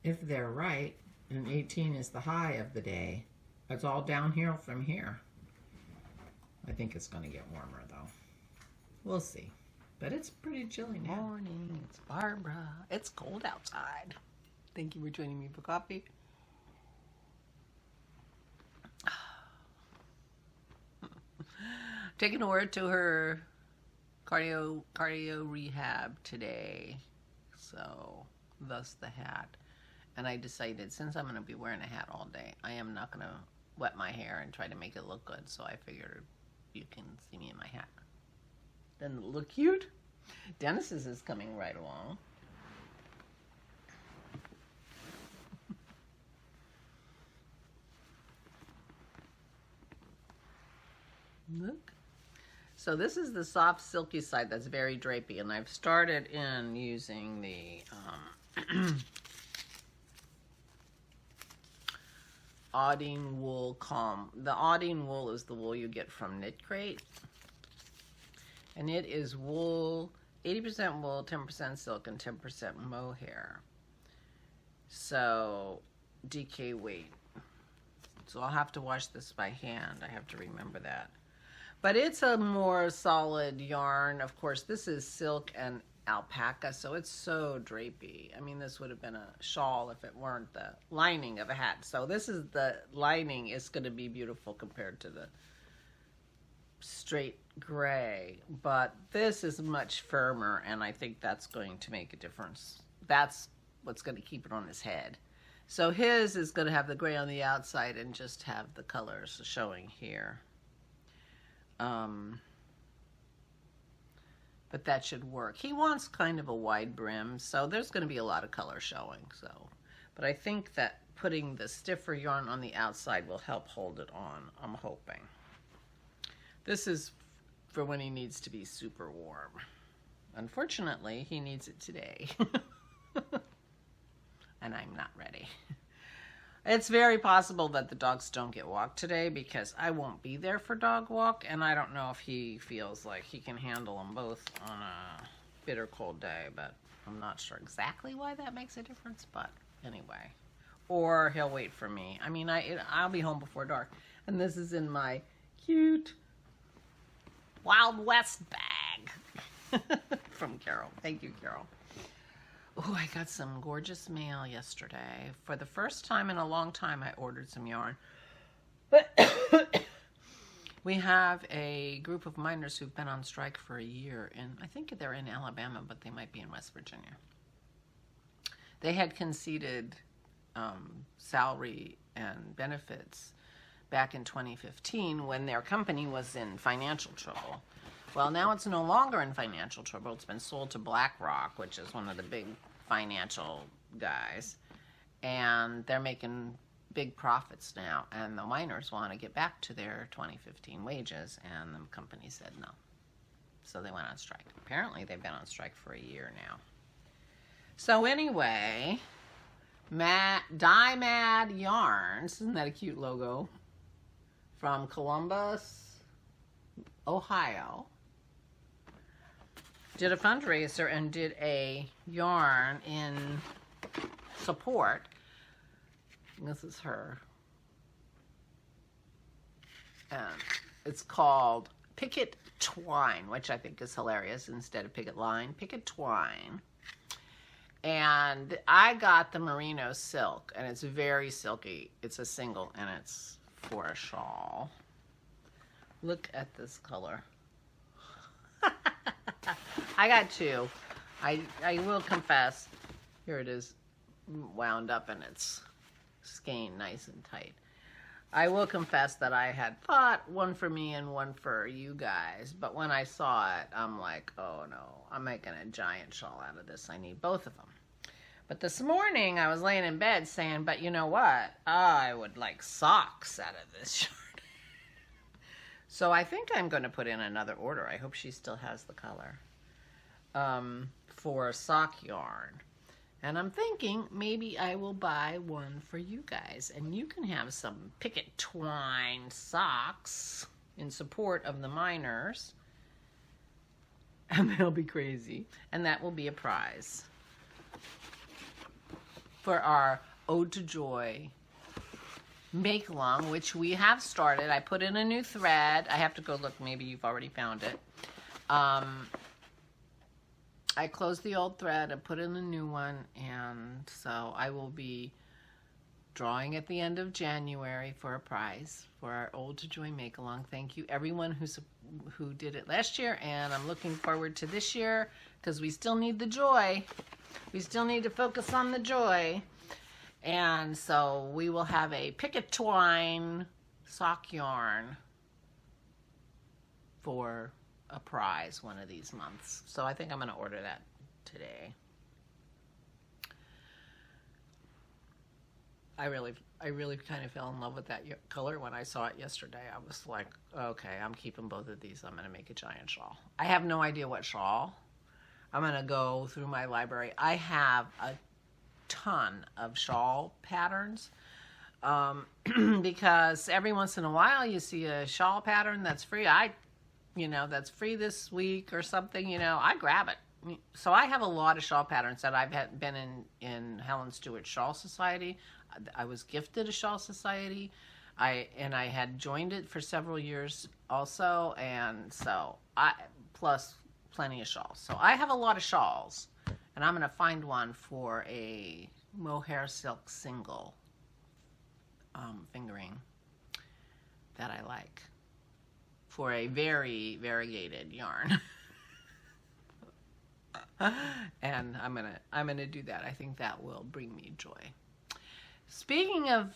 if they're right, and 18 is the high of the day, it's all downhill from here. I think it's going to get warmer, though. We'll see. But it's pretty chilly now. Morning, it's Barbara. It's cold outside. Thank you for joining me for coffee. Taking her to her cardio rehab today. So, thus the hat. And I decided, since I'm going to be wearing a hat all day, I am not going to wet my hair and try to make it look good. So I figured you can see me in my hat. Doesn't it look cute? Dennis's is coming right along. Look. So this is the soft silky side that's very drapey, and I've started in using the Audine wool calm. The Audine wool is the wool you get from Knit Crate, and it is wool, 80% wool, 10% silk, and 10% mohair. So DK weight. So I'll have to wash this by hand. I have to remember that. But it's a more solid yarn. Of course, this is silk and alpaca, so it's so drapey. I mean, this would have been a shawl if it weren't the lining of a hat. So this is the lining is going to be beautiful compared to the straight gray. But this is much firmer, and I think that's going to make a difference. That's what's going to keep it on his head. So his is going to have the gray on the outside and just have the colors showing here. But that should work. He wants kind of a wide brim, so there's going to be a lot of color showing. So, but I think that putting the stiffer yarn on the outside will help hold it on, I'm hoping. This is for when he needs to be super warm. Unfortunately, he needs it today. And I'm not ready. It's very possible that the dogs don't get walked today because I won't be there for dog walk, and I don't know if he feels like he can handle them both on a bitter cold day, but I'm not sure exactly why that makes a difference, but anyway. Or he'll wait for me. I mean, I'll be home before dark, and this is in my cute Wild West bag from Carol. Thank you, Carol. Oh, I got some gorgeous mail yesterday. For the first time in a long time, I ordered some yarn. We have a group of miners who've been on strike for a year, and I think they're in Alabama, but they might be in West Virginia. They had conceded salary and benefits back in 2015 when their company was in financial trouble. Well, now it's no longer in financial trouble. It's been sold to BlackRock, which is one of the big financial guys, and they're making big profits now, and the miners want to get back to their 2015 wages, and the company said no. So they went on strike. Apparently, they've been on strike for a year now. So anyway, Dye Mad Yarns, isn't that a cute logo? From Columbus, Ohio, did a fundraiser and did a yarn in support. This is her. And it's called Picket Twine, which I think is hilarious instead of Picket Line. Picket Twine. And I got the merino silk, and it's very silky. It's a single, and it's for a shawl. Look at this color. I got two. I will confess, here it is wound up and it's skeined nice and tight. I will confess that I had thought one for me and one for you guys, but when I saw it, I'm like, oh no, I'm making a giant shawl out of this. I need both of them. But this morning I was laying in bed saying, but you know what? I would like socks out of this shirt. So I think I'm going to put in another order. I hope she still has the color. For sock yarn. And I'm thinking maybe I will buy one for you guys. And you can have some Picket Twine socks in support of the miners. And they'll be crazy. And that will be a prize for our Ode to Joy make along, which we have started. I put in a new thread. I have to go look. Maybe you've already found it. I closed the old thread and put in a new one, and so I will be drawing at the end of January for a prize for our Ode to Joy make along. Thank you everyone who did it last year, and I'm looking forward to this year because we still need the joy. We still need to focus on the joy. And so we will have a Picket Twine sock yarn for a prize one of these months. So I think I'm going to order that today. I really kind of fell in love with that color when I saw it yesterday. I was like, okay, I'm keeping both of these. I'm going to make a giant shawl. I have no idea what shawl. I'm going to go through my library. I have a ton of shawl patterns because every once in a while you see a shawl pattern that's free. That's free this week or something, I grab it. So I have a lot of shawl patterns that I've been in Helen Stewart's Shawl Society. I was gifted a shawl society. I had joined it for several years also, and so plus plenty of shawls. So I have a lot of shawls, and I'm going to find one for a mohair silk single fingering that I like for a very variegated yarn. And I'm gonna do that. I think that will bring me joy. Speaking of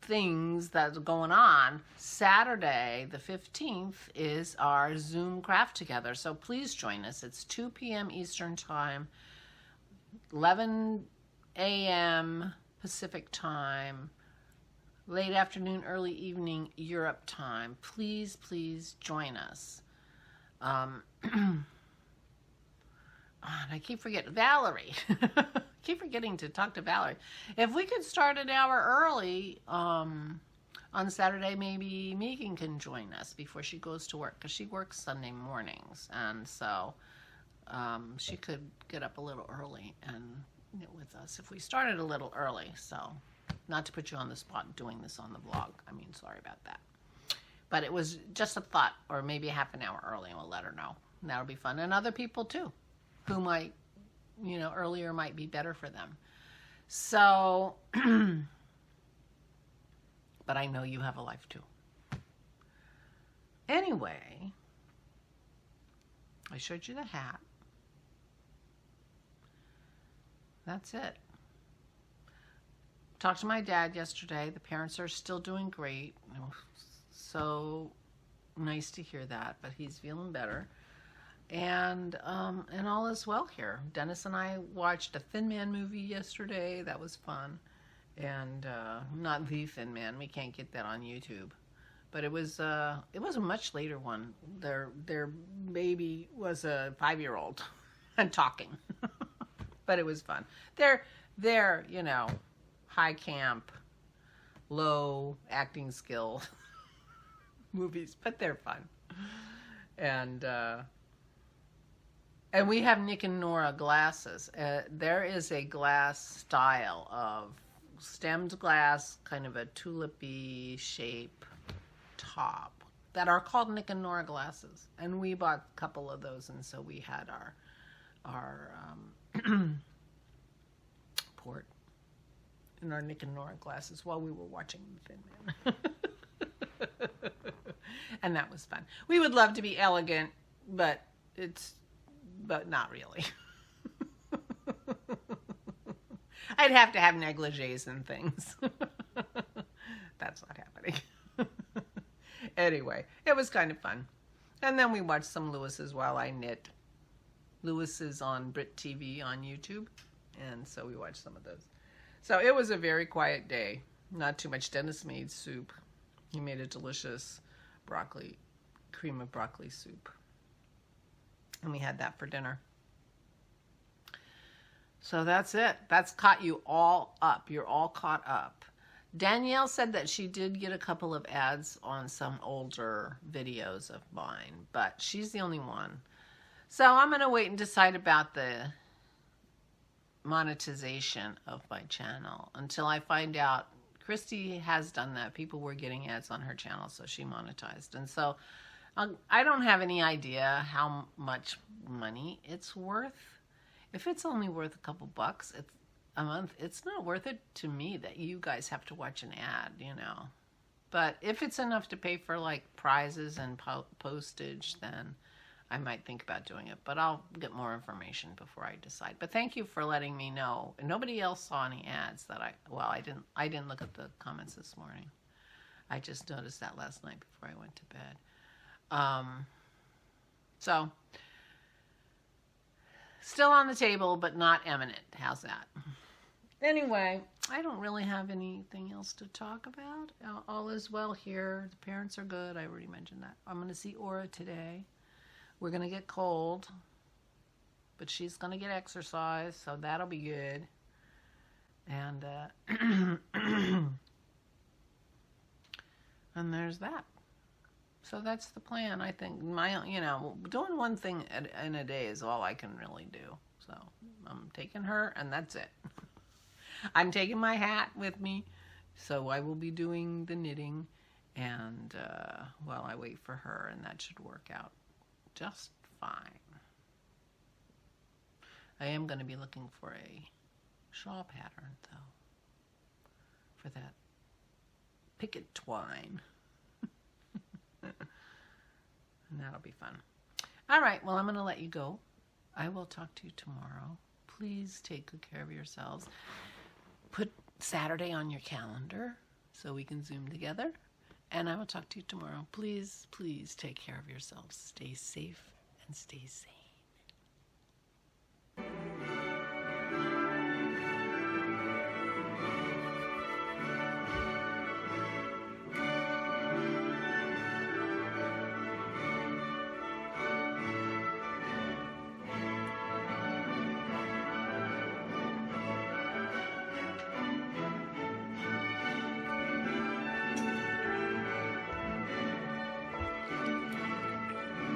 things that's going on, Saturday the 15th is our Zoom craft together. So please join us. It's 2 p.m. Eastern Time, 11 a.m. Pacific Time, late afternoon, early evening Europe time. Please, please join us. And I keep forgetting Valerie. Keep forgetting to talk to Valerie. If we could start an hour early on Saturday, maybe Megan can join us before she goes to work, because she works Sunday mornings, and so she could get up a little early and knit with us if we started a little early. So, not to put you on the spot doing this on the vlog. Sorry about that. But it was just a thought, or maybe half an hour early, and we'll let her know. And that'll be fun, and other people too, who might, earlier might be better for them. So, but I know you have a life too. Anyway, I showed you the hat. That's it. Talked to my dad yesterday. The parents are still doing great. So nice to hear that, but he's feeling better. And all is well here. Dennis and I watched a Thin Man movie yesterday. That was fun. And not the Thin Man. We can't get that on YouTube. But it was a much later one. Their baby was a 5-year-old and talking. But it was fun. They're high camp, low acting skill movies, but they're fun. And we have Nick and Nora glasses. There is a glass style of stemmed glass, kind of a tulipy shape top, that are called Nick and Nora glasses. And we bought a couple of those, and so we had our port in our Nick and Nora glasses while we were watching The Thin Man. And that was fun. We would love to be elegant, but not really. I'd have to have negligees and things. That's not happening. Anyway, it was kind of fun. And then we watched some Lewis's while I knit. Lewis is on Brit TV on YouTube, and so we watched some of those. So it was a very quiet day. Not too much. Dennis made soup. He made a delicious cream of broccoli soup. And we had that for dinner. So that's it. That's caught you all up. You're all caught up. Danielle said that she did get a couple of ads on some older videos of mine, but she's the only one. So I'm going to wait and decide about the monetization of my channel until I find out. Christy has done that. People were getting ads on her channel, so she monetized. And so I don't have any idea how much money it's worth. If it's only worth a couple bucks a month, it's not worth it to me that you guys have to watch an ad, you know. But if it's enough to pay for like prizes and postage, then I might think about doing it. But I'll get more information before I decide. But thank you for letting me know. And nobody else saw any ads that I didn't look at the comments this morning. I just noticed that last night before I went to bed. So still on the table, but not imminent. How's that? Anyway, I don't really have anything else to talk about. All is well here. The parents are good. I already mentioned that. I'm going to see Aura today. We're going to get cold, but she's going to get exercise, so that'll be good. And and there's that. So that's the plan. I think doing one thing in a day is all I can really do. So I'm taking her, and that's it. I'm taking my hat with me, so I will be doing the knitting, and while I wait for her, and that should work out just fine. I am going to be looking for a shawl pattern, though, for that Picket Twine. And that'll be fun. All right, well, I'm going to let you go. I will talk to you tomorrow. Please take good care of yourselves. Put Saturday on your calendar so we can Zoom together. And I will talk to you tomorrow. Please, please take care of yourselves. Stay safe and stay sane.